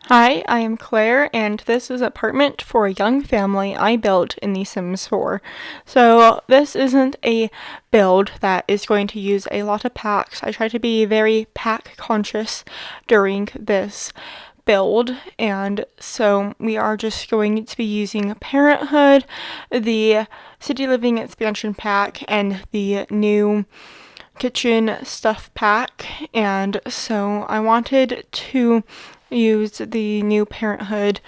Hi, I am Claire, and this is an apartment for a young family I built in The Sims 4. So, this isn't a build that is going to use a lot of packs. I try to be very pack conscious during this build, and so we are just going to be using Parenthood, the City Living Expansion Pack, and the new kitchen stuff pack. And so I wanted to use the new Parenthood,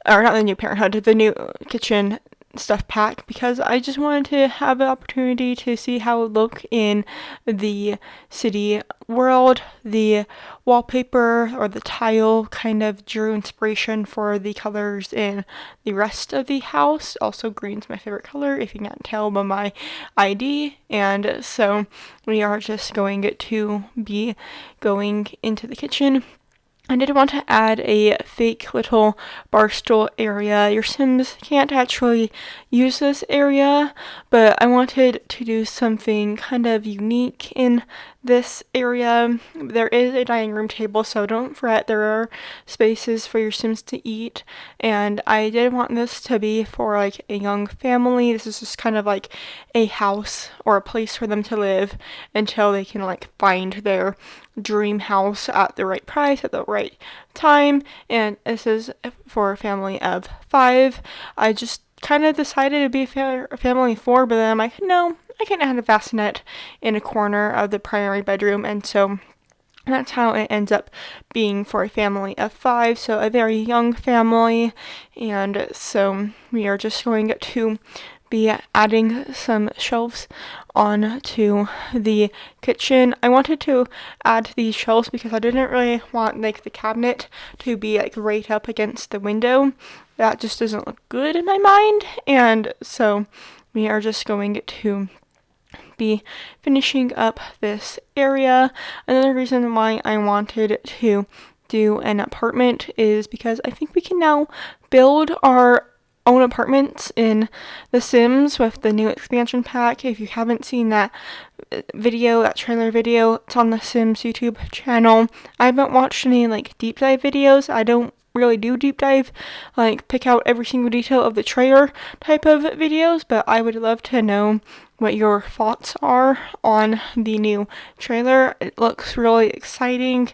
or not the new Parenthood, the new kitchen stuff pack, because I just wanted to have an opportunity to see how it would look in the city world. The wallpaper or the tile kind of drew inspiration for the colors in the rest of the house. Also, green's my favorite color, if you can't tell by my ID. And so we are just going to be going into the kitchen. I did want to add a fake little bar stool area. Your Sims can't actually use this area, but I wanted to do something kind of unique in this area. There is a dining room table, so don't fret, there are spaces for your Sims to eat, and I did want this to be for like a young family. This is just kind of like a house or a place for them to live until they can like find their dream house at the right price at the right time. And this is for a family of 5. I just kind of decided to be a family of 4, but then I'm like, no, I can't add a bassinet in a corner of the primary bedroom, and so that's how it ends up being for a family of 5, so a very young family. And so we are just going to be adding some shelves onto the kitchen. I wanted to add these shelves because I didn't really want like the cabinet to be like right up against the window. That just doesn't look good in my mind, and so we are just going to be finishing up this area. Another reason why I wanted to do an apartment is because I think we can now build our own apartments in The Sims with the new expansion pack. If you haven't seen that video, that trailer video, it's on the Sims YouTube channel. I haven't watched any like deep dive videos. I don't really do deep dive, like pick out every single detail of the trailer type of videos, but I would love to know what your thoughts are on the new trailer. It looks really exciting.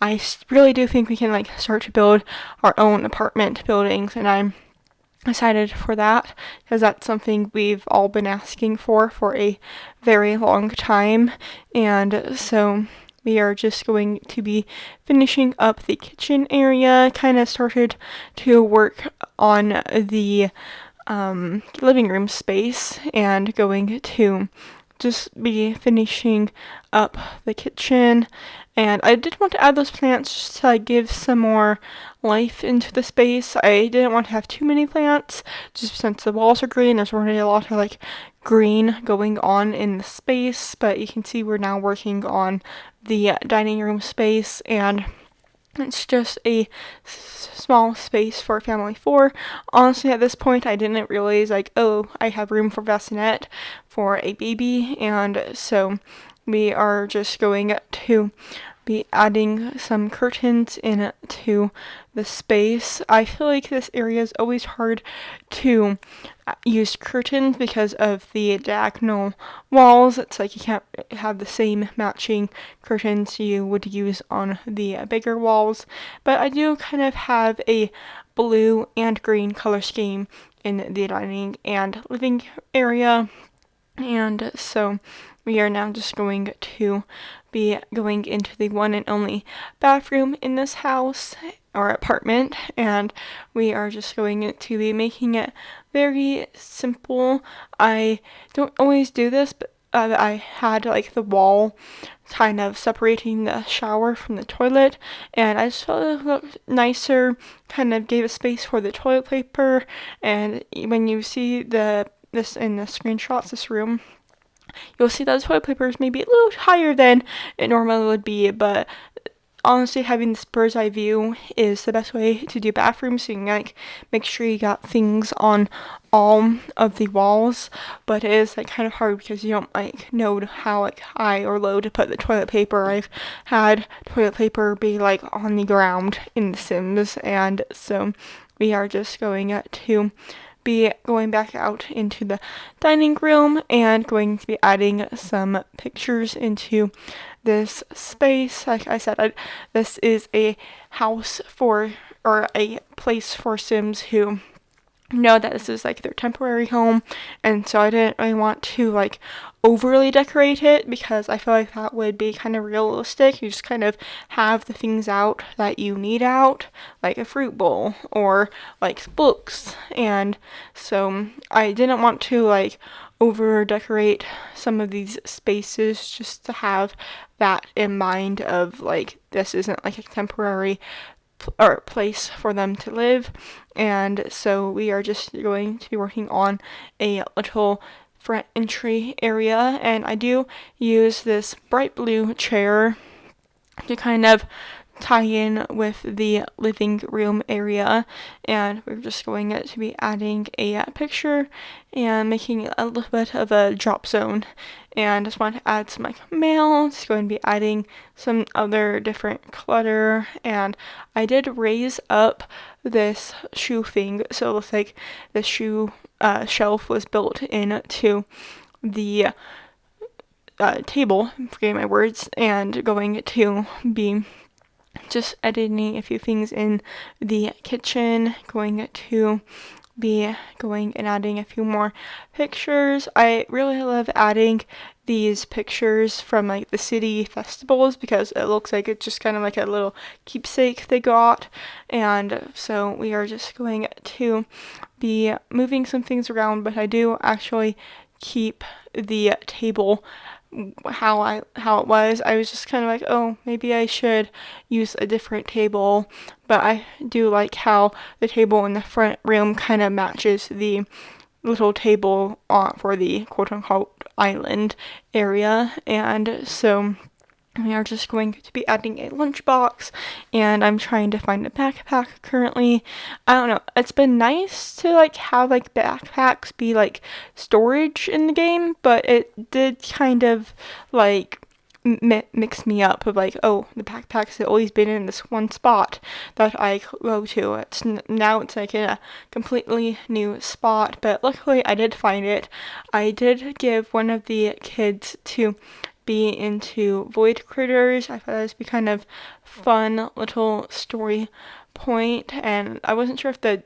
I really do think we can like start to build our own apartment buildings, and I'm excited for that because that's something we've all been asking for a very long time. And so we are just going to be finishing up the kitchen area. Kind of started to work on the living room space and going to just be finishing up the kitchen. And I did want to add those plants just to like, give some more life into the space. I didn't want to have too many plants just since the walls are green. There's already a lot of like green going on in the space, but you can see we're now working on the dining room space, and it's just a small space for family 4. Honestly, at this point, I didn't realize, like, oh, I have room for bassinet for a baby, and so we are just going to be adding some curtains into the space. I feel like this area is always hard to use curtains because of the diagonal walls. It's like you can't have the same matching curtains you would use on the bigger walls, but I do kind of have a blue and green color scheme in the dining and living area. And so we are now just going to be going into the one and only bathroom in this house or apartment, and we are just going to be making it very simple. I don't always do this, but I had like the wall kind of separating the shower from the toilet, and I just thought it looked nicer, kind of gave a space for the toilet paper. And when you see this in the screenshots, this room, you'll see that the toilet paper is maybe a little higher than it normally would be, but honestly, having this bird's eye view is the best way to do bathrooms, so you can like make sure you got things on all of the walls. But it is like kind of hard because you don't like know how like high or low to put the toilet paper. I've had toilet paper be like on the ground in The Sims, and so we are just going to be going back out into the dining room and going to be adding some pictures into this space. Like I said, this is a house for, or a place for Sims who know that this is like their temporary home, and so I didn't really want to like overly decorate it because I feel like that would be kind of realistic. You just kind of have the things out that you need out, like a fruit bowl or like books, and so I didn't want to like over decorate some of these spaces, just to have that in mind of like this isn't like a temporary or place for them to live. And so we are just going to be working on a little front entry area, and I do use this bright blue chair to kind of tie in with the living room area, and we're just going to be adding a picture and making a little bit of a drop zone. And just want to add some like mail. Just going to be adding some other different clutter, and I did raise up this shoe thing, so it looks like the shoe shelf was built into the table, I'm forgetting my words, and going to be just editing a few things in the kitchen, going to be going and adding a few more pictures. I really love adding these pictures from like the city festivals because it looks like it's just kind of like a little keepsake they got. And so we are just going to be moving some things around, but I do actually keep the table how it was. I was just kind of like, oh, maybe I should use a different table, but I do like how the table in the front room kind of matches the little table for the quote unquote island area. And so we are just going to be adding a lunchbox, and I'm trying to find a backpack currently. I don't know. It's been nice to like have like backpacks be like storage in the game, but it did kind of like mix me up of like, oh, the backpacks have always been in this one spot that I go to. Now it's like in a completely new spot, but luckily I did find it. I did give one of the kids to be into void critters. I thought this would be kind of fun little story point, and I wasn't sure if the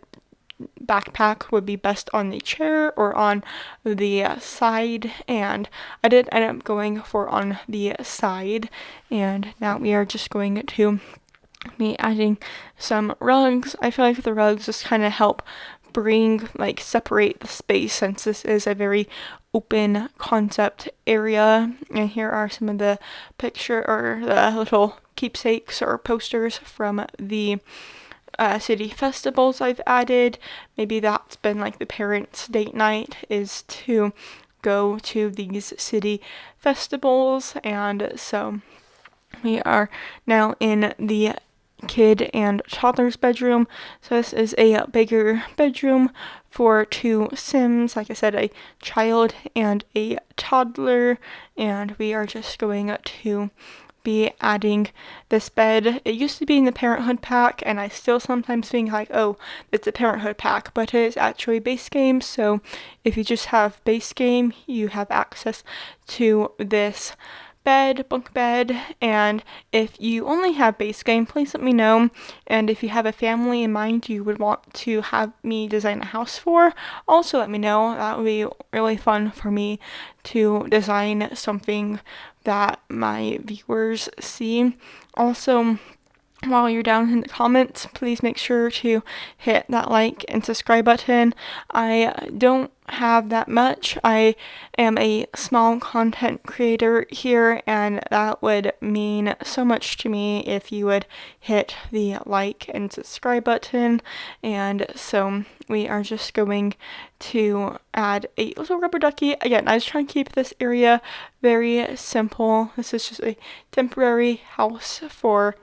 backpack would be best on the chair or on the side, and I did end up going for on the side. And now we are just going to be adding some rugs. I feel like the rugs just kind of help separate the space, since this is a very open concept area. And here are some of the picture or the little keepsakes or posters from the city festivals I've added. Maybe that's been like the parents' date night, is to go to these city festivals. And so we are now in the kid and toddler's bedroom. So this is a bigger bedroom for two Sims, like I said, a child and a toddler, and we are just going to be adding this bed. It used to be in the Parenthood pack, and I still sometimes think like, oh, it's a Parenthood pack, but it is actually base game. So if you just have base game, you have access to this bunk bed. And if you only have base game, please let me know. And if you have a family in mind you would want to have me design a house for, also let me know. That would be really fun for me to design something that my viewers see. Also, while you're down in the comments, please make sure to hit that like and subscribe button. I don't have that much. I am a small content creator here, and that would mean so much to me if you would hit the like and subscribe button. And so we are just going to add a little rubber ducky. Again, I was trying to keep this area very simple. This is just a temporary house for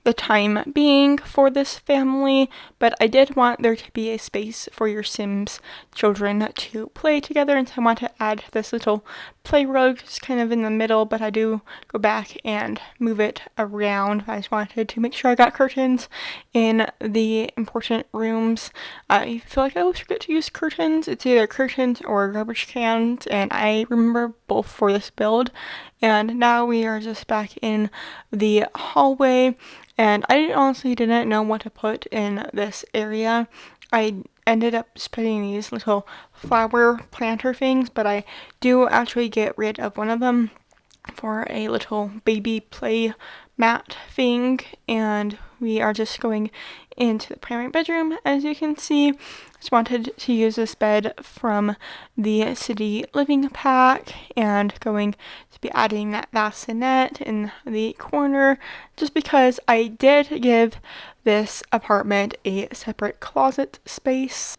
the time being for this family, but I did want there to be a space for your Sims children to play together, and so I want to add this little play rug just kind of in the middle, but I do go back and move it around. I just wanted to make sure I got curtains in the important rooms. I feel like I always forget to use curtains. It's either curtains or garbage cans, and I remember both for this build. And now we are just back in the hallway, and I honestly didn't know what to put in this area. I ended up just putting these little flower planter things, but I do actually get rid of one of them for a little baby play mat thing, and we are just going into the primary bedroom. As you can see, just wanted to use this bed from the city living pack, and going to be adding that bassinet in the corner just because I did give this apartment a separate closet space,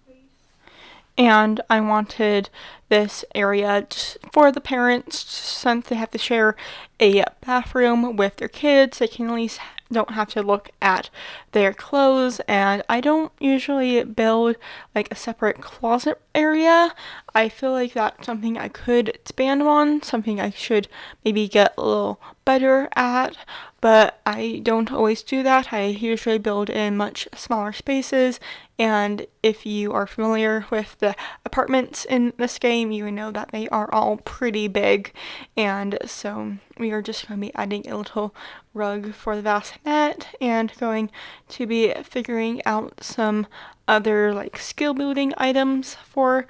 and I wanted this area just for the parents, since they have to share a bathroom with their kids. They can at least don't have to look at their clothes, and I don't usually build like a separate closet area. I feel like that's something I could expand on, something I should maybe get a little better at, but I don't always do that. I usually build in much smaller spaces, and if you are familiar with the apartments in this game, you know that they are all pretty big, and so we are just going to be adding a little rug for the bassinet, and going to be figuring out some other like skill building items for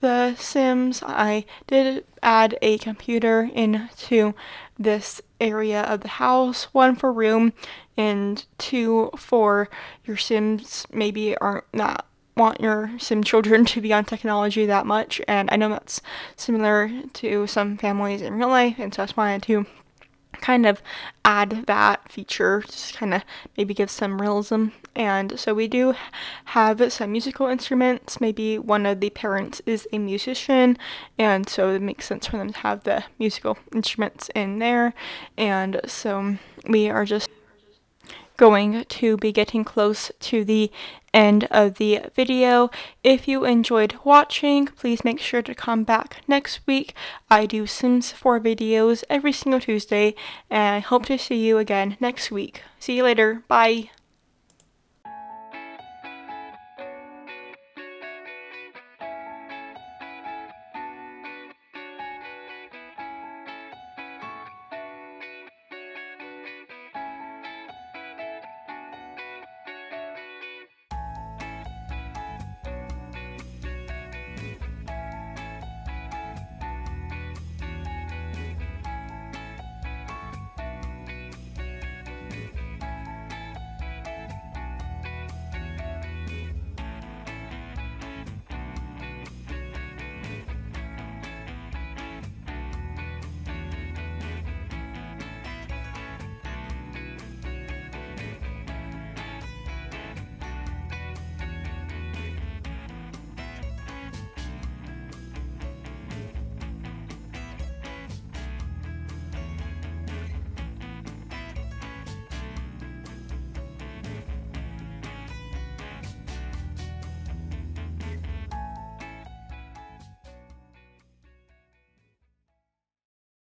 the Sims. I did add a computer into this area of the house, one for room and two for your Sims maybe aren't not want your Sim children to be on technology that much, and I know that's similar to some families in real life, and so I just wanted to kind of add that feature, just kind of maybe give some realism. And so we do have some musical instruments. Maybe one of the parents is a musician, and so it makes sense for them to have the musical instruments in there. And so we are just going to be getting close to the end of the video. If you enjoyed watching, please make sure to come back next week. I do Sims 4 videos every single Tuesday, and I hope to see you again next week. See you later. Bye.